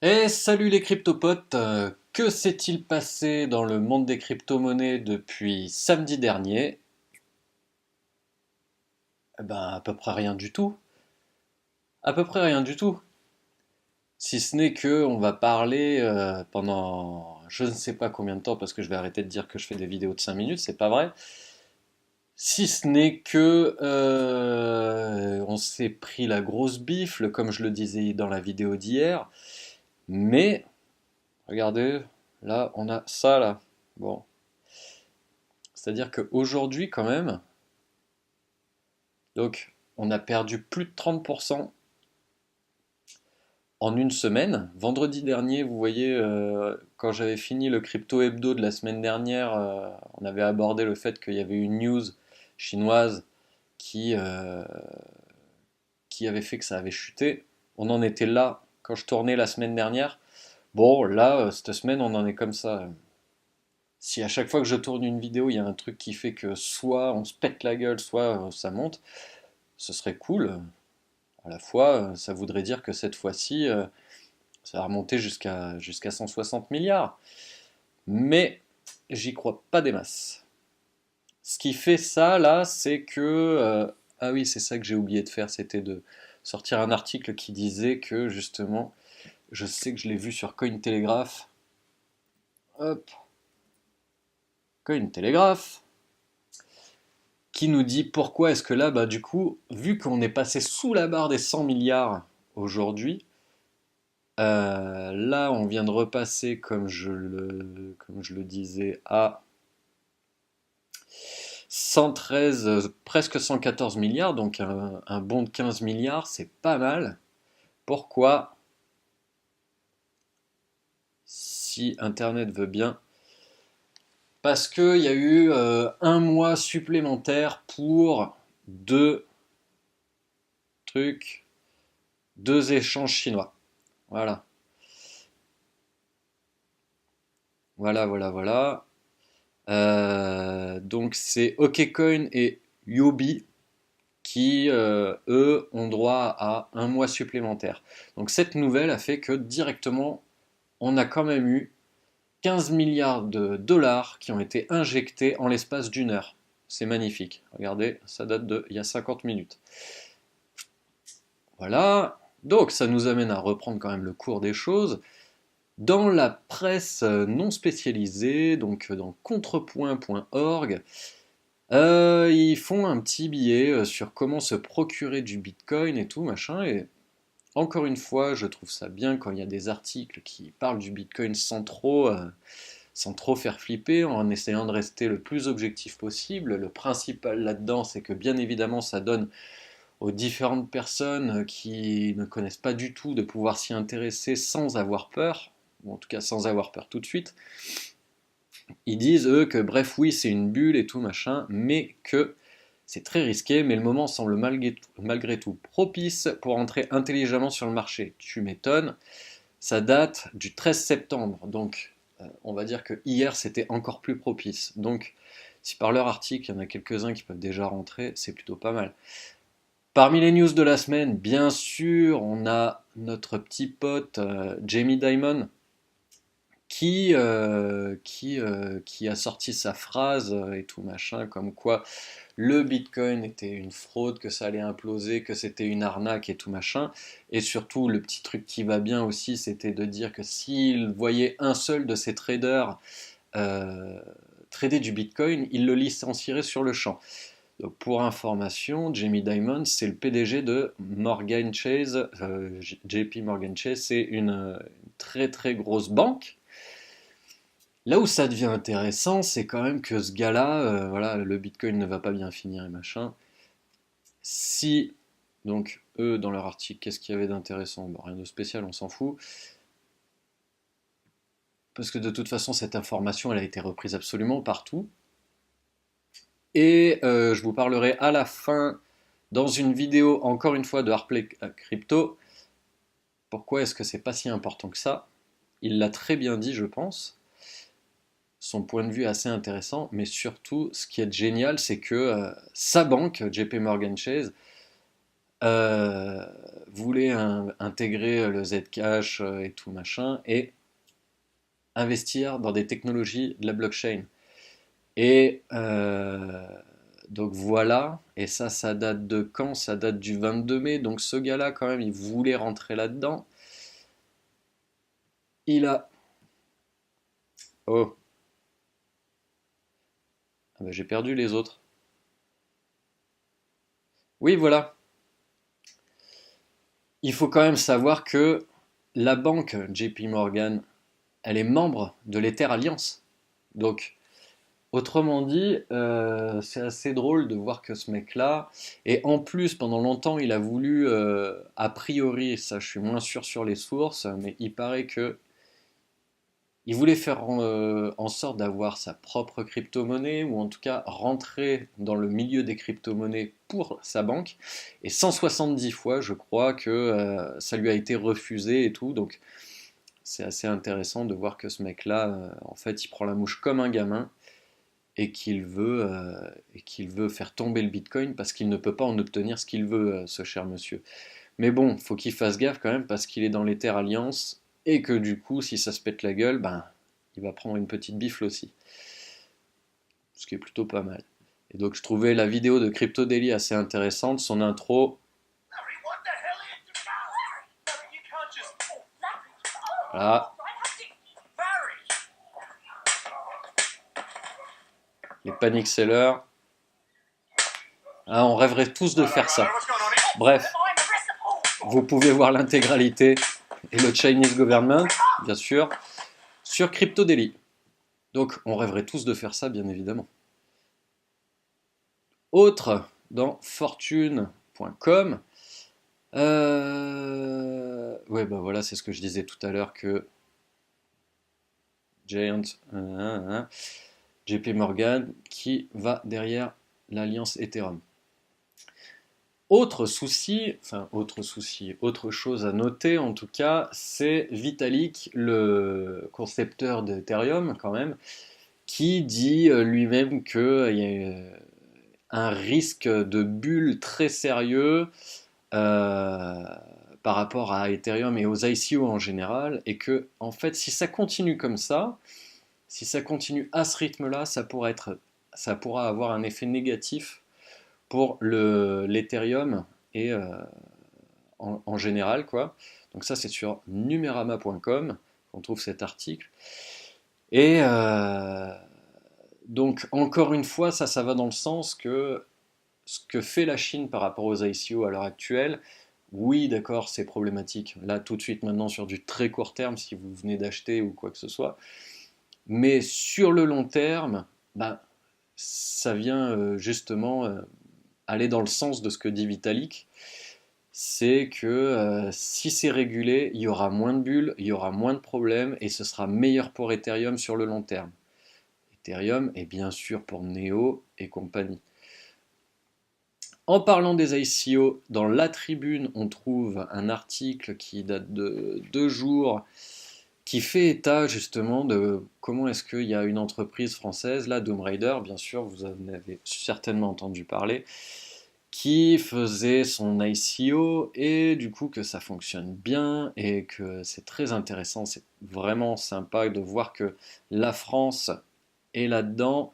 Et salut les cryptopotes, que s'est-il passé dans le monde des crypto-monnaies depuis samedi dernier? Eh ben, à peu près rien du tout. À peu près rien du tout. Si ce n'est que on va parler pendant je ne sais pas combien de temps, parce que je vais arrêter de dire que je fais des vidéos de 5 minutes, c'est pas vrai. Si ce n'est que on s'est pris la grosse bifle, comme je le disais dans la vidéo d'hier. Mais, regardez, là, on a ça là. Bon. C'est-à-dire qu'aujourd'hui, quand même, donc on a perdu plus de 30% en une semaine. Vendredi dernier, vous voyez, quand j'avais fini le crypto hebdo de la semaine dernière, on avait abordé le fait qu'il y avait une news chinoise qui, euh, qui avait fait que ça avait chuté. On en était là quand je tournais la semaine dernière. Bon, là, cette semaine, on en est comme ça. Si à chaque fois que je tourne une vidéo, il y a un truc qui fait que soit on se pète la gueule, soit ça monte, ce serait cool. À la fois, ça voudrait dire que cette fois-ci, ça va remonter jusqu'à 160 milliards. Mais j'y crois pas des masses. Ce qui fait ça, là, c'est que... ah oui, c'est ça que j'ai oublié de faire, c'était de sortir un article qui disait que, justement, je sais que je l'ai vu sur Cointelegraph. Hop, Cointelegraph, qui nous dit pourquoi est-ce que là, bah du coup, vu qu'on est passé sous la barre des 100 milliards aujourd'hui, là, on vient de repasser, comme je le disais, à 113, presque 114 milliards, donc un bond de 15 milliards, c'est pas mal. Pourquoi, si Internet veut bien? Parce qu'il y a eu un mois supplémentaire pour deux trucs, deux échanges chinois. Voilà, voilà. Donc c'est OKCoin et Yobi qui, eux, ont droit à un mois supplémentaire. Donc cette nouvelle a fait que directement, on a quand même eu 15 milliards de dollars qui ont été injectés en l'espace d'une heure. C'est magnifique. Regardez, ça date de il y a 50 minutes. Voilà. Donc ça nous amène à reprendre quand même le cours des choses. Dans la presse non spécialisée, donc dans contrepoint.org, ils font un petit billet sur comment se procurer du Bitcoin et tout, machin. Et encore une fois, je trouve ça bien quand il y a des articles qui parlent du Bitcoin sans trop faire flipper, en essayant de rester le plus objectif possible. Le principal là-dedans, c'est que bien évidemment, ça donne aux différentes personnes qui ne connaissent pas du tout de pouvoir s'y intéresser sans avoir peur, ou en tout cas sans avoir peur tout de suite. Ils disent, eux, que bref, oui, c'est une bulle et tout, machin, mais que c'est très risqué, mais le moment semble malgré tout propice pour entrer intelligemment sur le marché. Tu m'étonnes, ça date du 13 septembre, donc on va dire que hier c'était encore plus propice. Donc si par leur article il y en a quelques-uns qui peuvent déjà rentrer, c'est plutôt pas mal. Parmi les news de la semaine, bien sûr, on a notre petit pote Jamie Dimon qui a sorti sa phrase et tout machin, comme quoi le Bitcoin était une fraude, que ça allait imploser, que c'était une arnaque et tout machin. Et surtout, le petit truc qui va bien aussi, c'était de dire que s'il voyait un seul de ses traders euh, trader du Bitcoin, il le licencierait sur le champ. Donc pour information, Jamie Dimon, c'est le PDG de Morgan Chase. JP Morgan Chase, c'est une très très grosse banque. Là où ça devient intéressant, c'est quand même que ce gars-là, voilà, le Bitcoin ne va pas bien finir et machin. Si, donc, eux, dans leur article, qu'est-ce qu'il y avait d'intéressant? Bon, rien de spécial, on s'en fout. Parce que de toute façon, cette information, elle a été reprise absolument partout. Et je vous parlerai à la fin, dans une vidéo, encore une fois, de Harplay Crypto, pourquoi est-ce que c'est pas si important que ça. Il l'a très bien dit, je pense. Son point de vue est assez intéressant, mais surtout, ce qui est génial, c'est que sa banque, JP Morgan Chase, euh, voulait intégrer le Zcash et tout machin, et investir dans des technologies de la blockchain. Et donc voilà, et ça date de quand? Ça date du 22 mai, donc ce gars-là, quand même, il voulait rentrer là-dedans. Il a... Oh, ah bah, j'ai perdu les autres. Oui, voilà. Il faut quand même savoir que la banque JP Morgan, elle est membre de l'Ether Alliance. Donc, autrement dit, c'est assez drôle de voir que ce mec-là, et en plus, pendant longtemps, il a voulu, a priori, ça je suis moins sûr sur les sources, mais il paraît que il voulait faire en sorte d'avoir sa propre crypto-monnaie, ou en tout cas rentrer dans le milieu des crypto-monnaies pour sa banque, et 170 fois, je crois, que ça lui a été refusé et tout, donc c'est assez intéressant de voir que ce mec-là, en fait, il prend la mouche comme un gamin, et qu'il veut faire tomber le Bitcoin parce qu'il ne peut pas en obtenir ce qu'il veut, ce cher monsieur. Mais bon, faut qu'il fasse gaffe quand même parce qu'il est dans l'Ether Alliance et que du coup, si ça se pète la gueule, ben, il va prendre une petite bifle aussi. Ce qui est plutôt pas mal. Et donc, je trouvais la vidéo de Crypto Daily assez intéressante. Son intro, voilà, les panic sellers. Ah, on rêverait tous de faire ça. Bref, vous pouvez voir l'intégralité et le Chinese Government, bien sûr, sur Crypto Daily. Donc, on rêverait tous de faire ça, bien évidemment. Autre, dans fortune.com, ouais, bah voilà, c'est ce que je disais tout à l'heure que Giant, JP Morgan, qui va derrière l'alliance Ethereum. Autre chose à noter en tout cas, c'est Vitalik, le concepteur d'Ethereum quand même, qui dit lui-même qu'il y a un risque de bulle très sérieux euh, par rapport à Ethereum et aux ICO en général, et que en fait, si ça continue comme ça, si ça continue à ce rythme-là, ça pourra avoir un effet négatif pour l'Ethereum et en général, quoi. Donc ça, c'est sur numerama.com qu'on trouve cet article. Et donc, encore une fois, ça va dans le sens que ce que fait la Chine par rapport aux ICO à l'heure actuelle, oui, d'accord, c'est problématique. Là, tout de suite, maintenant, sur du très court terme, si vous venez d'acheter ou quoi que ce soit. Mais sur le long terme, bah, ça vient justement aller dans le sens de ce que dit Vitalik. C'est que si c'est régulé, il y aura moins de bulles, il y aura moins de problèmes et ce sera meilleur pour Ethereum sur le long terme. Ethereum et bien sûr pour Neo et compagnie. En parlant des ICO, dans la tribune, on trouve un article qui date de 2 jours, qui fait état justement de comment est-ce qu'il y a une entreprise française, la Doom Raider, bien sûr, vous en avez certainement entendu parler, qui faisait son ICO et du coup que ça fonctionne bien et que c'est très intéressant, c'est vraiment sympa de voir que la France est là-dedans.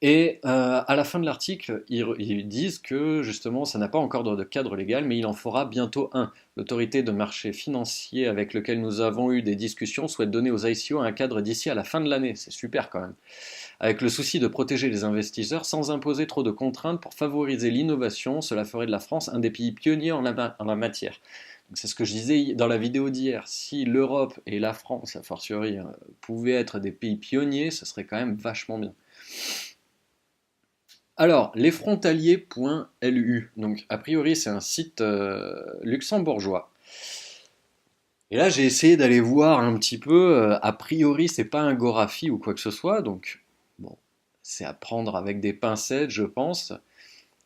Et à la fin de l'article, ils disent que justement, ça n'a pas encore de cadre légal, mais il en fera bientôt un. L'autorité de marché financier avec lequel nous avons eu des discussions souhaite donner aux ICO un cadre d'ici à la fin de l'année. C'est super quand même. Avec le souci de protéger les investisseurs sans imposer trop de contraintes pour favoriser l'innovation, cela ferait de la France un des pays pionniers en la matière. C'est ce que je disais dans la vidéo d'hier. Si l'Europe et la France, a fortiori, pouvaient être des pays pionniers, ce serait quand même vachement bien. Alors, lesfrontaliers.lu. Donc, a priori, c'est un site luxembourgeois. Et là, j'ai essayé d'aller voir un petit peu. A priori, c'est pas un Gorafi ou quoi que ce soit. Donc, bon, c'est à prendre avec des pincettes, je pense.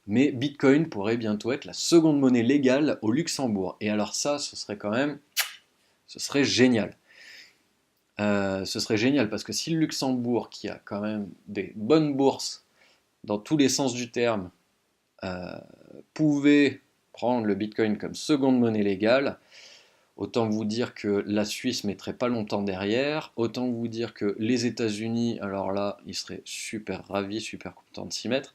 Mais Bitcoin pourrait bientôt être la seconde monnaie légale au Luxembourg. Et alors ça, ce serait génial. Ce serait génial parce que si le Luxembourg, qui a quand même des bonnes bourses dans tous les sens du terme, pouvait prendre le Bitcoin comme seconde monnaie légale. Autant vous dire que la Suisse mettrait pas longtemps derrière, autant vous dire que les États-Unis, alors là, ils seraient super ravis, super contents de s'y mettre.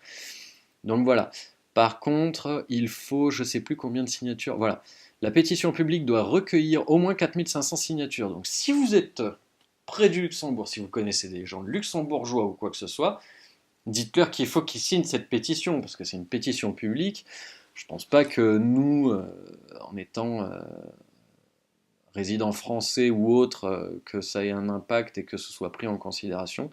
Donc voilà. Par contre, il faut, je sais plus combien de signatures. Voilà. La pétition publique doit recueillir au moins 4500 signatures. Donc si vous êtes près du Luxembourg, si vous connaissez des gens luxembourgeois ou quoi que ce soit, dites-leur qu'il faut qu'ils signent cette pétition, parce que c'est une pétition publique. Je ne pense pas que nous, en étant résidents français ou autres, que ça ait un impact et que ce soit pris en considération.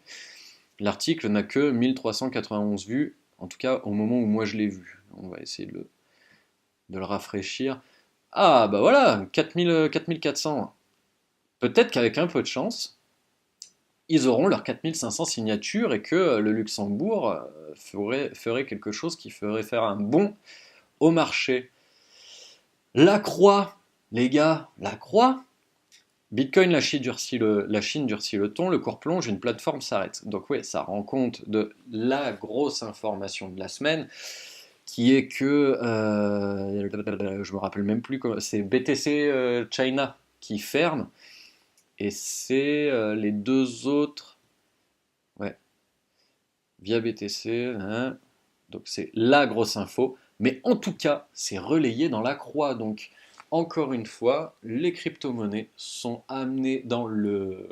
L'article n'a que 1391 vues, en tout cas au moment où moi je l'ai vu. On va essayer de le rafraîchir. Ah bah voilà, 4400. Peut-être qu'avec un peu de chance, ils auront leurs 4500 signatures et que le Luxembourg ferait quelque chose qui ferait faire un bond au marché. La croix, les gars, la croix. Bitcoin, la Chine durcit le ton, le cours plonge, une plateforme s'arrête. Donc oui, ça rend compte de la grosse information de la semaine, qui est que, je me rappelle même plus, c'est BTC China qui ferme, et c'est les deux autres, ouais, via BTC, hein, donc c'est la grosse info, mais en tout cas, c'est relayé dans la croix, donc encore une fois, les crypto-monnaies sont amenées dans le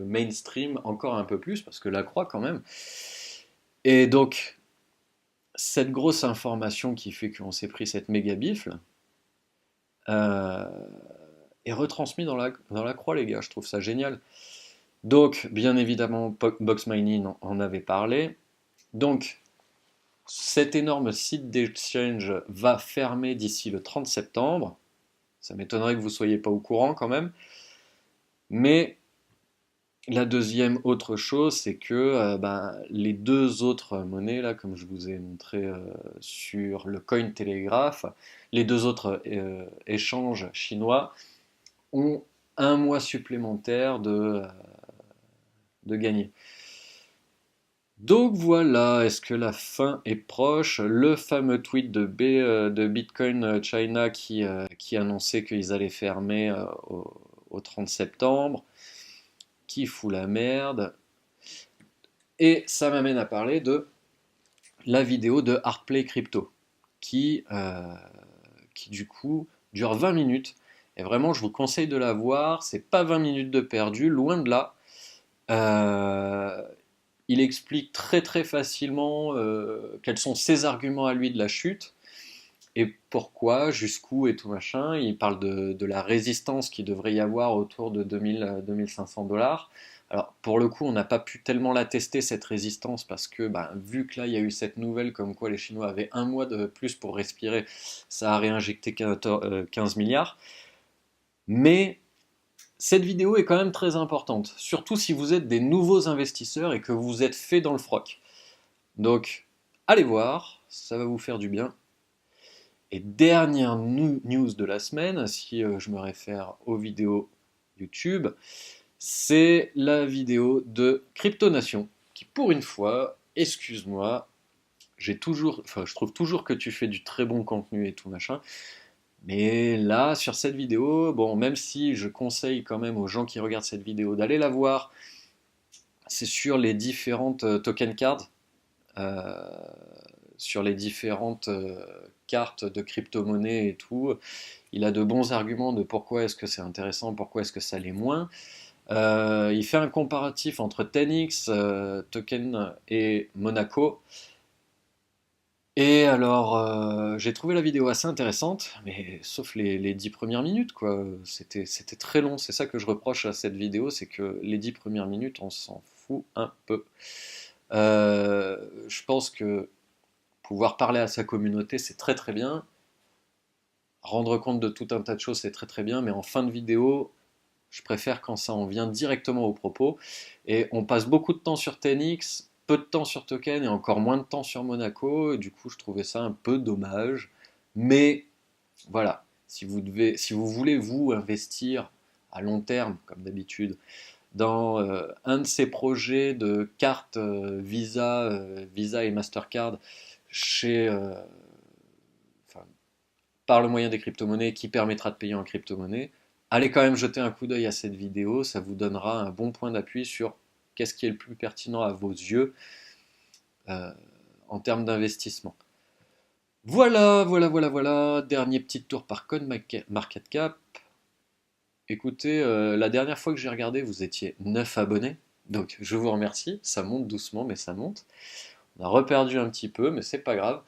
mainstream encore un peu plus, parce que la croix quand même. Et donc, cette grosse information qui fait qu'on s'est pris cette méga bifle euh, est retransmise dans la croix, les gars. Je trouve ça génial. Donc, bien évidemment, Box Mining en avait parlé. Donc, cet énorme site d'exchange va fermer d'ici le 30 septembre. Ça m'étonnerait que vous ne soyez pas au courant quand même. Mais la deuxième autre chose, c'est que les deux autres monnaies, là, comme je vous ai montré sur le Cointelegraph, les deux autres échanges chinois ont un mois supplémentaire de gagner. Donc voilà, est-ce que la fin est proche? Le fameux tweet de Bitcoin China qui annonçait qu'ils allaient fermer au 30 septembre, qui fout la merde. Et ça m'amène à parler de la vidéo de Hardplay Crypto, qui du coup dure 20 minutes. Et vraiment, je vous conseille de la voir. C'est pas 20 minutes de perdu, loin de là. Euh, il explique très très facilement quels sont ses arguments à lui de la chute et pourquoi, jusqu'où et tout machin. Il parle de la résistance qu'il devrait y avoir autour de 2000-2500 $. Alors pour le coup, on n'a pas pu tellement la tester cette résistance parce que vu que là il y a eu cette nouvelle comme quoi les Chinois avaient un mois de plus pour respirer, ça a réinjecté 15 milliards. Mais cette vidéo est quand même très importante, surtout si vous êtes des nouveaux investisseurs et que vous êtes fait dans le froc. Donc, allez voir, ça va vous faire du bien. Et dernière news de la semaine, si je me réfère aux vidéos YouTube, c'est la vidéo de Cryptonation, qui pour une fois, excuse-moi, je trouve toujours que tu fais du très bon contenu et tout machin, mais là, sur cette vidéo, bon, même si je conseille quand même aux gens qui regardent cette vidéo d'aller la voir, c'est sur les différentes token cards, euh, sur les différentes cartes de crypto-monnaie et tout. Il a de bons arguments de pourquoi est-ce que c'est intéressant, pourquoi est-ce que ça l'est moins. Il fait un comparatif entre 10x, Token et Monaco. Et alors, j'ai trouvé la vidéo assez intéressante, mais sauf les 10 premières minutes, quoi. C'était très long. C'est ça que je reproche à cette vidéo, c'est que les 10 premières minutes, on s'en fout un peu. Je pense que pouvoir parler à sa communauté, c'est très très bien. Rendre compte de tout un tas de choses, c'est très très bien, mais en fin de vidéo, je préfère quand ça en vient directement au propos. Et on passe beaucoup de temps sur 10x, peu de temps sur Token et encore moins de temps sur Monaco. Et du coup, je trouvais ça un peu dommage. Mais voilà, si vous voulez vous investir à long terme, comme d'habitude, dans un de ces projets de cartes Visa et Mastercard chez par le moyen des crypto-monnaies qui permettra de payer en crypto-monnaie. Allez quand même jeter un coup d'œil à cette vidéo, ça vous donnera un bon point d'appui sur qu'est-ce qui est le plus pertinent à vos yeux euh, en termes d'investissement. Voilà. Dernier petit tour par CoinMarketCap. Écoutez, la dernière fois que j'ai regardé, vous étiez 9 abonnés. Donc je vous remercie. Ça monte doucement, mais ça monte. On a reperdu un petit peu, mais c'est pas grave.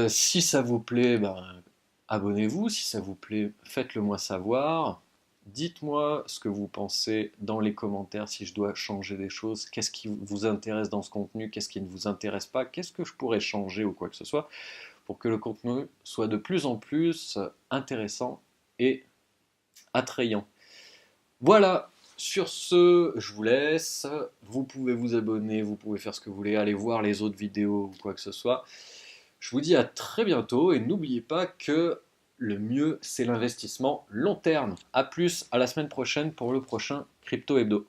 Si ça vous plaît, ben, abonnez-vous. Si ça vous plaît, faites-le moi savoir. Dites-moi ce que vous pensez dans les commentaires, si je dois changer des choses, qu'est-ce qui vous intéresse dans ce contenu, qu'est-ce qui ne vous intéresse pas, qu'est-ce que je pourrais changer ou quoi que ce soit, pour que le contenu soit de plus en plus intéressant et attrayant. Voilà, sur ce, je vous laisse. Vous pouvez vous abonner, vous pouvez faire ce que vous voulez, aller voir les autres vidéos ou quoi que ce soit. Je vous dis à très bientôt et n'oubliez pas que le mieux, c'est l'investissement long terme. A plus, à la semaine prochaine pour le prochain Crypto Hebdo.